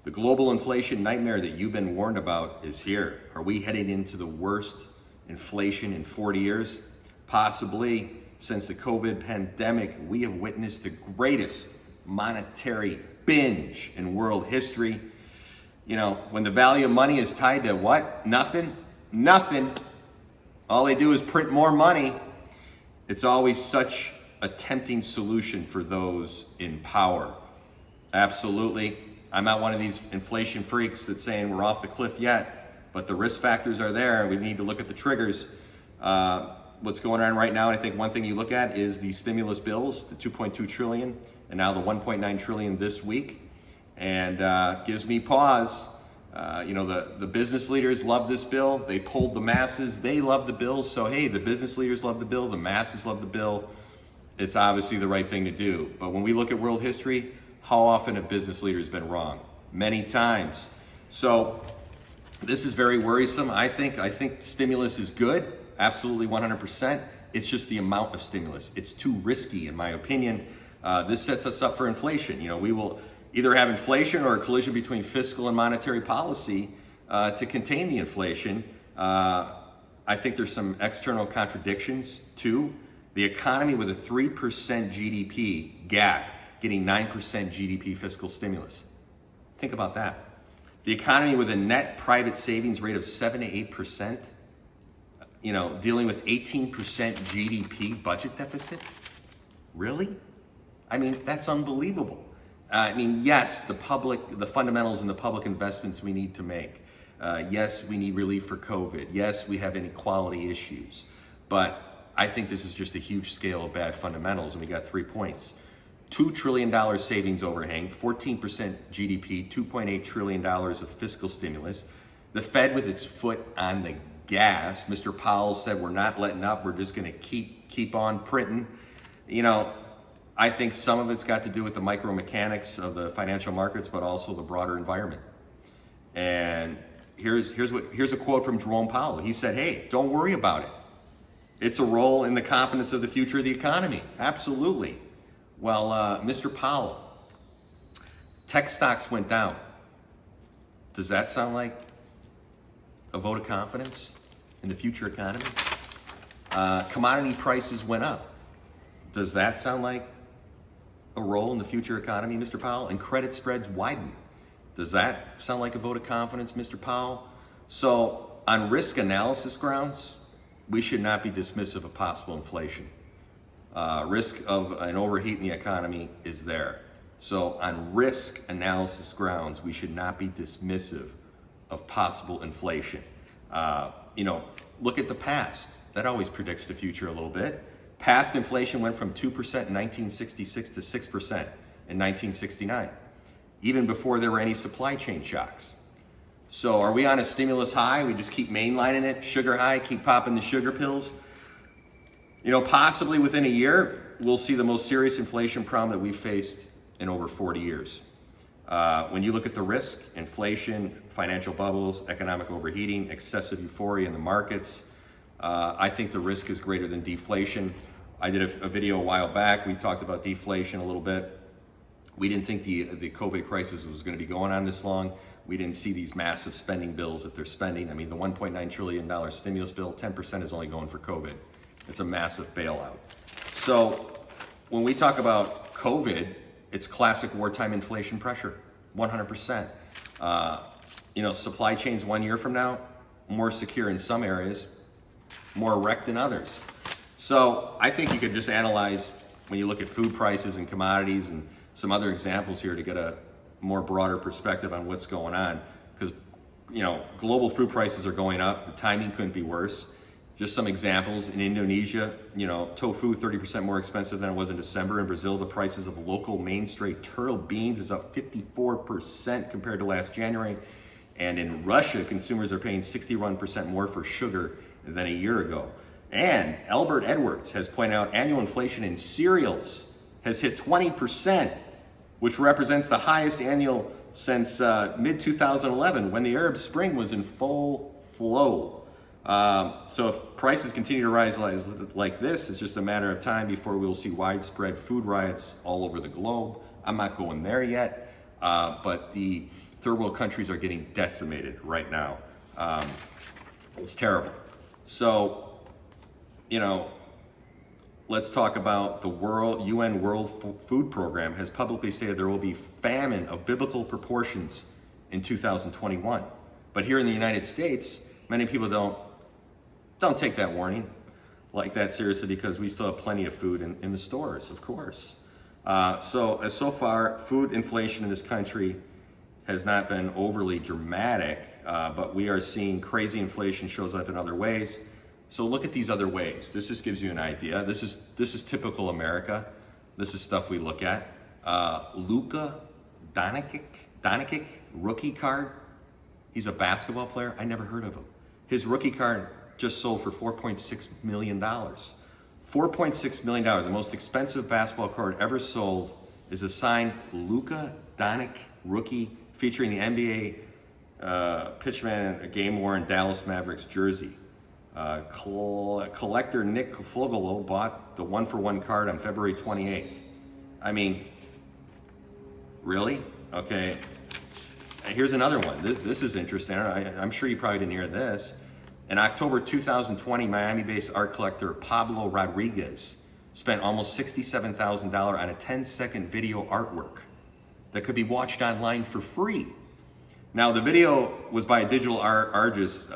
The global inflation nightmare that you've been warned about is here. Are we heading into the worst inflation in 40 years? Possibly. Since the COVID pandemic, we have witnessed the greatest monetary binge in world history. You know, when the value of money is tied to what? Nothing. All they do is print more money. It's always such a tempting solution for those in power. Absolutely. I'm not one of these inflation freaks that's saying we're off the cliff yet, but the risk factors are there. We need to look at the triggers. What's going on right now, and I think one thing you look at is the stimulus bills, the 2.2 trillion, and now the 1.9 trillion this week, and gives me pause. The business leaders love this bill. They polled the masses. They love the bill. So, hey, the business leaders love the bill. The masses love the bill. It's obviously the right thing to do. But when we look at world history, how often have business leaders been wrong? Many times. So this is very worrisome. I think stimulus is good. Absolutely 100%. It's just the amount of stimulus. It's too risky, in my opinion. This sets us up for inflation. You know, we will either have inflation or a collision between fiscal and monetary policy to contain the inflation. I think there's some external contradictions too. The economy with a 3% GDP gap getting 9% GDP fiscal stimulus. Think about that. The economy with a net private savings rate of 7 to 8%, dealing with 18% GDP budget deficit. Really? I mean, that's unbelievable. Yes, the fundamentals and the public investments we need to make. Yes, we need relief for COVID. Yes, we have inequality issues. But I think this is just a huge scale of bad fundamentals, and we got 3 points. $2 trillion savings overhang, 14% GDP, $2.8 trillion of fiscal stimulus. The Fed with its foot on the gas. Mr. Powell said we're not letting up. We're just going to keep on printing. I think some of it's got to do with the micromechanics of the financial markets, but also the broader environment. And here's a quote from Jerome Powell. He said, "Hey, don't worry about it. It's a role in the confidence of the future of the economy." Absolutely. Well, Mr. Powell, tech stocks went down. Does that sound like a vote of confidence in the future economy? Commodity prices went up. Does that sound like a role in the future economy, Mr. Powell? And credit spreads widened. Does that sound like a vote of confidence, Mr. Powell? So on risk analysis grounds, we should not be dismissive of possible inflation. Risk of an overheat in the economy is there. So on risk analysis grounds, we should not be dismissive of possible inflation. Look at the past. That always predicts the future a little bit. Past inflation went from 2% in 1966 to 6% in 1969, even before there were any supply chain shocks. So are we on a stimulus high? We just keep mainlining it, sugar high, keep popping the sugar pills? Possibly within a year, we'll see the most serious inflation problem that we've faced in over 40 years. When you look at the risk, inflation, financial bubbles, economic overheating, excessive euphoria in the markets, I think the risk is greater than deflation. I did a video a while back. We talked about deflation a little bit. We didn't think the COVID crisis was going to be going on this long. We didn't see these massive spending bills that they're spending. The $1.9 trillion stimulus bill, 10% is only going for COVID. It's a massive bailout. So when we talk about COVID, it's classic wartime inflation pressure, 100%. Supply chains 1 year from now, more secure in some areas, more wrecked in others. So I think you could just analyze when you look at food prices and commodities and some other examples here to get a more broader perspective on what's going on. Because, global food prices are going up. The timing couldn't be worse. Just some examples. In Indonesia, tofu 30% more expensive than it was in December. In Brazil, the prices of local mainstream turtle beans is up 54% compared to last January. And in Russia, consumers are paying 61% more for sugar than a year ago. And Albert Edwards has pointed out annual inflation in cereals has hit 20%, which represents the highest annual since mid-2011 when the Arab Spring was in full flow. So if prices continue to rise like this, it's just a matter of time before we'll see widespread food riots all over the globe. I'm not going there yet. but the third world countries are getting decimated right now. It's terrible. So, you know, let's talk about the UN World Food Program has publicly stated there will be famine of biblical proportions in 2021. But here in the United States, many people don't take that warning like that seriously, because we still have plenty of food in the stores, of course. So far, food inflation in this country has not been overly dramatic, but we are seeing crazy inflation shows up in other ways. So look at these other ways. This just gives you an idea. This is typical America. This is stuff we look at. Luka Doncic rookie card. He's a basketball player. I never heard of him. His rookie card just sold for $4.6 million. $4.6 million, the most expensive basketball card ever sold, is a signed Luka Doncic rookie featuring the NBA pitchman, a game-worn Dallas Mavericks jersey. Collector Nick Fogolo bought the one-for-one card on February 28th. I mean, really? Okay. Here's another one. This is interesting. I'm sure you probably didn't hear this. In October 2020, Miami-based art collector Pablo Rodriguez spent almost $67,000 on a 10-second video artwork that could be watched online for free. Now, the video was by a digital artist,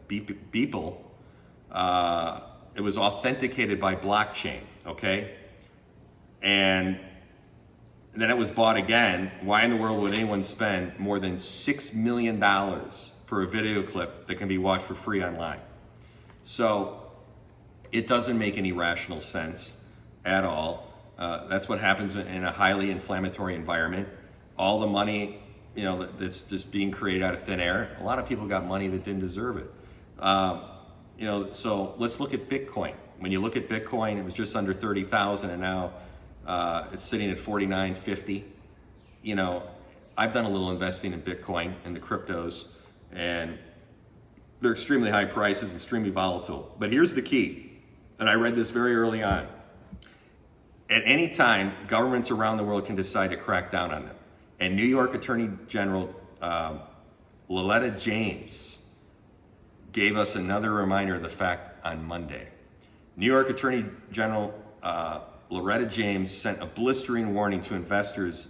Beeple. It was authenticated by blockchain, okay? And then it was bought again. Why in the world would anyone spend more than $6 million for a video clip that can be watched for free online? So it doesn't make any rational sense at all. That's what happens in a highly inflammatory environment. All the money, you know, that's just being created out of thin air. A lot of people got money that didn't deserve it. You know, so let's look at Bitcoin. When you look at Bitcoin, it was just under 30,000, and now it's sitting at 49.50. You know, I've done a little investing in Bitcoin and the cryptos, and they're extremely high prices, extremely volatile. But here's the key, and I read this very early on. At any time, governments around the world can decide to crack down on them. And New York Attorney General Loretta James gave us another reminder of the fact on Monday. New York Attorney General Loretta James sent a blistering warning to investors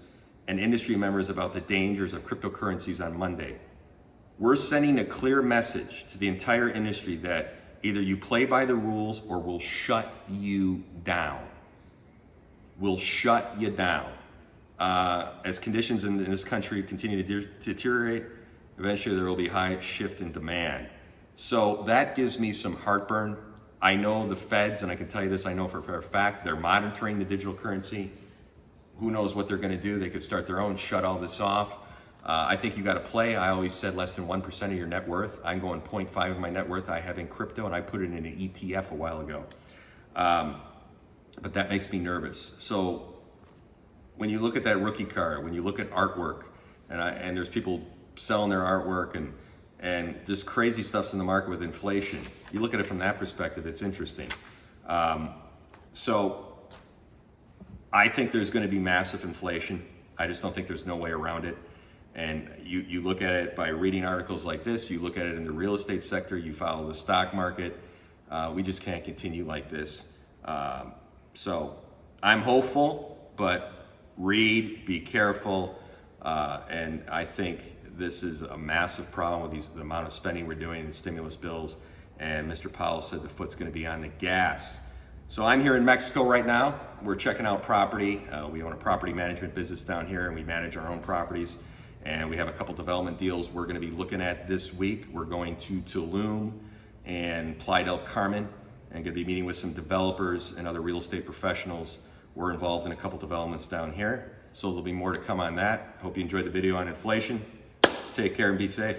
and industry members about the dangers of cryptocurrencies on Monday. We're sending a clear message to the entire industry that either you play by the rules or we'll shut you down. We'll shut you down. As conditions in this country continue to deteriorate, eventually there will be high shift in demand. So that gives me some heartburn. I know the feds, and I can tell you this, I know for a fact, they're monitoring the digital currency. Who knows what they're going to do? They could start their own, shut all this off. I think you got to play. I always said less than 1% of your net worth. I'm going 0.5 of my net worth I have in crypto, and I put it in an ETF a while ago. But that makes me nervous. So when you look at that rookie card, when you look at artwork, and there's people selling their artwork, and just crazy stuff's in the market with inflation, you look at it from that perspective, it's interesting. So I think there's going to be massive inflation. I just don't think there's no way around it. And you look at it by reading articles like this, you look at it in the real estate sector, you follow the stock market. We just can't continue like this. So I'm hopeful, but read, be careful. And I think this is a massive problem with the amount of spending we're doing in stimulus bills. And Mr. Powell said the foot's going to be on the gas. So I'm here in Mexico right now. We're checking out property. We own a property management business down here, and we manage our own properties. And we have a couple development deals we're going to be looking at this week. We're going to Tulum and Playa del Carmen, and going to be meeting with some developers and other real estate professionals. We're involved in a couple developments down here, so there'll be more to come on that. Hope you enjoyed the video on inflation. Take care and be safe.